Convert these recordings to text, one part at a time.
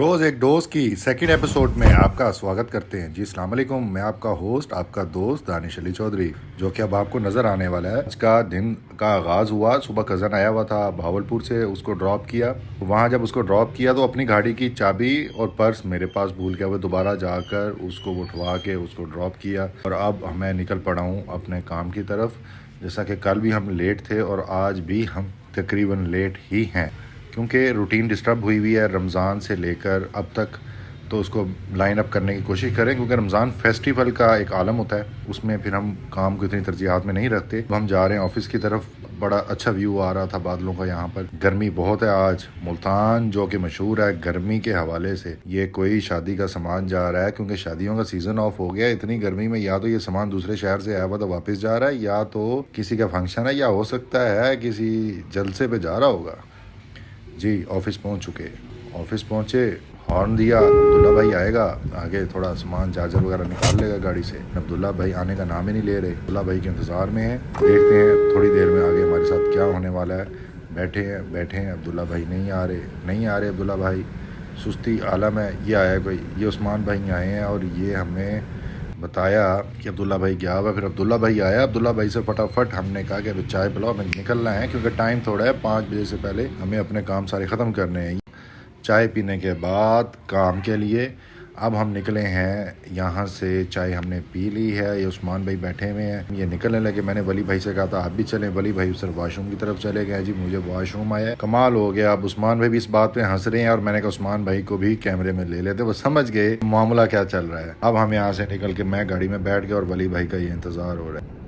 रोज़ एक डोज की second episode में आपका स्वागत करते हैं जी। अस्सलाम वालेकुम। मैं आपका होस्ट आपका दोस्त दानिश अली चौधरी, जो कि अब आपको नज़र आने वाला है। आज का दिन का आगाज़ हुआ, सुबह कज़न आया हुआ था भावलपुर से, उसको ड्रॉप किया। वहाँ जब उसको ड्रॉप किया तो अपनी गाड़ी की चाबी और पर्स मेरे पास भूल गया। वो दोबारा जाकर उसको उठवा के उसको ड्रॉप किया और अब मैं निकल पड़ा हूँ अपने काम की तरफ। जैसा कि कल भी हम लेट थे और आज भी हम तकरीबन लेट ही हैं, क्योंकि रूटीन डिस्टर्ब हुई हुई है रमज़ान से लेकर अब तक। तो उसको लाइन अप करने की कोशिश करें, क्योंकि रमज़ान फेस्टिवल का एक आलम होता है, उसमें फिर हम काम को इतनी तरजीहात में नहीं रखते। हम जा रहे हैं ऑफिस की तरफ। बड़ा अच्छा व्यू आ रहा था बादलों का। यहाँ पर गर्मी बहुत है आज। मुल्तान जो कि मशहूर है गर्मी के हवाले से, ये कोई शादी का सामान जा रहा है, क्योंकि शादियों का सीज़न ऑफ हो गया। इतनी गर्मी में या तो ये सामान दूसरे शहर से आया हुआ तो वापस जा रहा है, या तो किसी का फंक्शन है, या हो सकता है किसी जलसे पे जा रहा होगा जी। ऑफिस पहुंच चुके, ऑफिस पहुंचे, हॉर्न दिया, अब्दुल्ला भाई आएगा, आगे थोड़ा सामान चार्जर वगैरह निकाल लेगा गाड़ी से। अब्दुल्ला भाई आने का नाम ही नहीं ले रहे। अब्दुल्ला भाई के इंतज़ार में हैं, देखते हैं थोड़ी देर में आगे हमारे साथ क्या होने वाला है। बैठे हैं अब्दुल्ला भाई नहीं आ रहे अब्दुल्ला भाई, सुस्ती आलम है। ये आया कोई, ये उस्मान भाई आए हैं और ये हमें बताया कि अब्दुल्ला भाई गया हुआ। फिर अब्दुल्ला भाई आया, अब्दुल्ला भाई से फटाफट हमने कहा कि अभी चाय पिलाओ, हमें निकलना है, क्योंकि टाइम थोड़ा है। 5 बजे से पहले हमें अपने काम सारे ख़त्म करने हैं। चाय पीने के बाद काम के लिए अब हम निकले हैं यहाँ से। चाय हमने पी ली है, ये उस्मान भाई बैठे हुए हैं, ये निकलने लगे। मैंने वली भाई से कहा था आप भी चलें, वली भाई उस वाशरूम की तरफ चले गए जी। मुझे वाशरूम आया, कमाल हो गया। अब उस्मान भाई भी इस बात पे हंस रहे हैं और मैंने कहा उस्मान भाई को भी कैमरे में ले लेते, वो समझ गए मामला क्या चल रहा है। अब हम यहाँ से निकल के मैं गाड़ी में बैठ गया और वली भाई का ये इंतज़ार हो रहा है।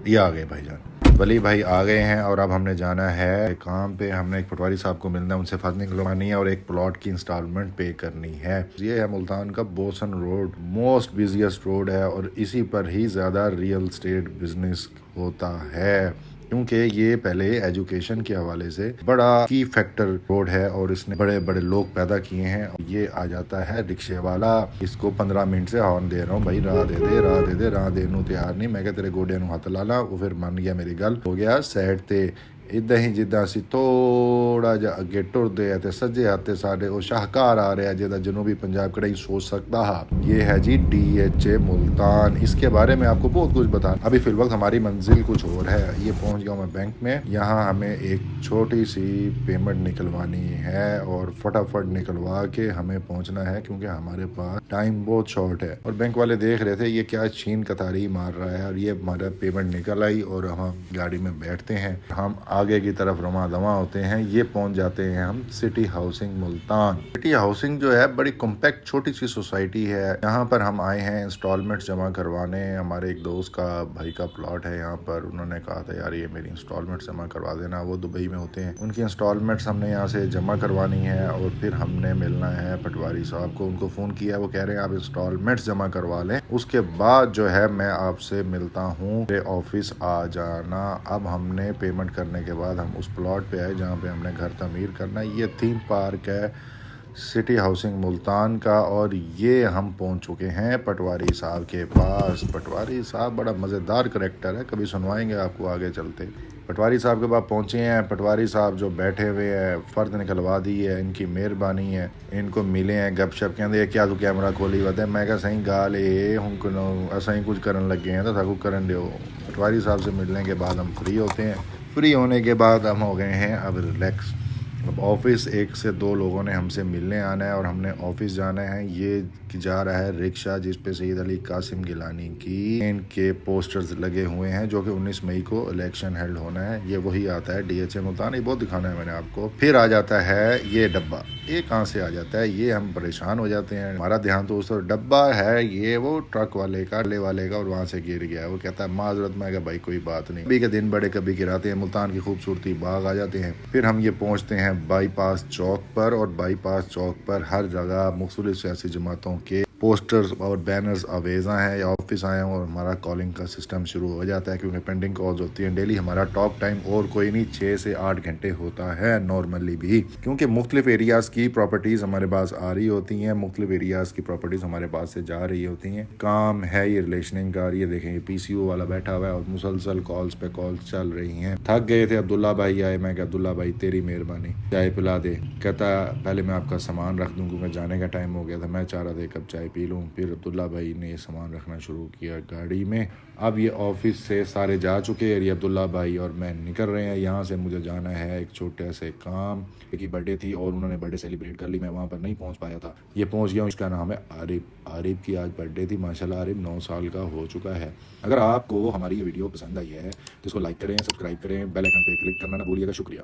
ये आ गए भाईजान, वली भाई आ गए हैं और अब हमने जाना है काम पे। हमने एक पटवारी साहब को मिलना है, उनसे फर्ज निकलवानी है और एक प्लॉट की इंस्टॉलमेंट पे करनी है। ये है मुल्तान का boson road, most busiest road है और इसी पर ही ज़्यादा रियल एस्टेट बिजनेस होता है, क्योंकि ये पहले एजुकेशन के हवाले से बड़ा की फैक्टर रोड है और इसने बड़े बड़े लोग पैदा किए हैं। ये आ जाता है रिक्शे वाला, इसको 15 मिनट से हॉर्न दे रहा हूँ, भाई राह दे दे राह दे दे, राह देने तैयार नहीं। मैं क्या तेरे गोडे नूं हथ ला ला, वो फिर मान गया मेरी गल, हो गया साइड ते। इदा ही जिदा असी थोड़ा जा अगे टुरदे है ते सज्जे हाथे साडे वो शाहकार आ रहा है, जिहदा जनूबी पंजाब कड़ा ही सोच सकता है। ये है जी DHA मुल्तान। इसके बारे में आपको बहुत कुछ बता। अभी फिल वक्त हमारी मंजिल कुछ और है। ये पहुंच गया मैं बैंक में। यहाँ हमें एक छोटी सी पेमेंट निकलवानी है और फटाफट निकलवा के हमें पहुंचना है, क्योंकि हमारे पास टाइम बहुत शॉर्ट है। और बैंक वाले देख रहे थे ये क्या छीन कतारी मार रहा है, और ये हमारा पेमेंट निकल आई और हम गाड़ी में बैठते हैं। हम आगे की तरफ रवा दवा होते हैं। ये पहुंच जाते हैं हम city housing Multan. City housing जो है बड़ी कॉम्पैक्ट छोटी सी सोसाइटी है। यहाँ पर हम आए हैं इंस्टॉलमेंट्स जमा करवाने। हमारे एक दोस्त का भाई का प्लॉट है यहाँ पर, उन्होंने कहा था यार ये मेरी इंस्टॉलमेंट्स जमा करवा देना। वो दुबई में होते हैं, उनकी इंस्टॉलमेंट्स हमने यहाँ से जमा करवानी है और फिर हमने मिलना है पटवारी साहब को। उनको फ़ोन किया, वो कह रहे हैं आप इंस्टॉलमेंट्स जमा करवा लें, उसके बाद जो है मैं आपसे मिलता हूँ, ऑफिस आ जाना। अब हमने पेमेंट करने के बाद हम उस प्लॉट पे आए जहाँ पे हमने घर तमीर करना है। ये थीम पार्क है सिटी हाउसिंग मुल्तान का और ये हम पहुँच चुके हैं पटवारी साहब के पास। पटवारी साहब बड़ा मज़ेदार करैक्टर है, कभी सुनवाएंगे आपको आगे चलते। पटवारी साहब के पास पहुँचे हैं। पटवारी साहब जो बैठे हुए हैं, फ़र्द निकलवा दी है, इनकी मेहरबानी है। इनको मिले हैं, गपशप कहते क्या तू कैमरा खोली वत है। मैं क्या सही गाल ये हूँ असा ही कुछ करन लगे हैं तो थाकू करन दो। पटवारी साहब से मिलने के बाद हम फ्री होते हैं। फ्री होने के बाद हम हो गए हैं अब रिलैक्स। अब ऑफिस 1 से 2 लोगों ने हमसे मिलने आना है और हमने ऑफिस जाना है। ये जा रहा है रिक्शा जिस पे सईद अली कासिम गिलानी की इनके पोस्टर्स लगे हुए हैं, जो कि 19 मई को इलेक्शन हेल्ड होना है। ये वही आता है DHA मुल्तान, ये बहुत दिखाना है मैंने आपको। फिर आ जाता है ये डब्बा। ये कहाँ से आ जाता है, ये हम परेशान हो जाते हैं। हमारा ध्यान तो उस डब्बा है, ये वो ट्रक वाले का और वहाँ से गिर गया। वो कहता है माजरत। मैं भाई कोई बात नहीं, कभी के दिन बड़े कभी गिराते हैं। मुल्तान की खूबसूरती बाग आ जाते हैं। फिर हम ये पहुँचते हैं बाईपास चौक पर, और बाईपास चौक पर हर जगह मुख्तलिफ सियासी जमातों के पोस्टर्स और बैनर्स आवेज़ा हैं या ऑफिस आए हैं और हमारा कॉलिंग का सिस्टम शुरू हो जाता है, क्योंकि पेंडिंग कॉल्स होती हैं डेली। हमारा टॉक टाइम और कोई नहीं 6 से 8 घंटे होता है नॉर्मली भी, क्योंकि मुख्तलिफ एरियाज़ की प्रॉपर्टीज़ हमारे पास आ रही होती हैं, मुख्तलिफ एरियाज़ की प्रॉपर्टीज़ हमारे पास से जा रही होती हैं। काम है ये रिलेशनिंग का। ये देखें, ये PCO वाला बैठा हुआ है और मुसलसल कॉल्स पे कॉल्स चल रही हैं। थक गए थे, अब्दुल्ला भाई आए। मैं कहा अब्दुल्ला भाई तेरी मेहरबानी, चाय पिला दे। कहता पहले मैं आपका सामान रख दूँ, क्योंकि जाने का टाइम हो गया था। मैं चाह रहा था एक कप चाय पी लूँ। फिर अब्दुल्ला भाई ने ये सामान रखना शुरू किया गाड़ी में। अब ये ऑफिस से सारे जा चुके हैं, ये अब्दुल्ला भाई और मैं निकल रहे हैं यहाँ से। मुझे जाना है एक छोटे से काम, एक बर्थडे थी और उन्होंने बर्थडे सेलिब्रेट कर ली, मैं वहाँ पर नहीं पहुँच पाया था। ये पहुँच गया हूँ। इसका नाम है आरिफ। आरिफ की आज बर्थडे थी, माशाल्लाह आरिफ 9 साल का हो चुका है। अगर आपको हमारी ये वीडियो पसंद आई है तो इसको लाइक करें, सब्सक्राइब करें, बेल आइकन पे क्लिक करना ना भूलिएगा। शुक्रिया।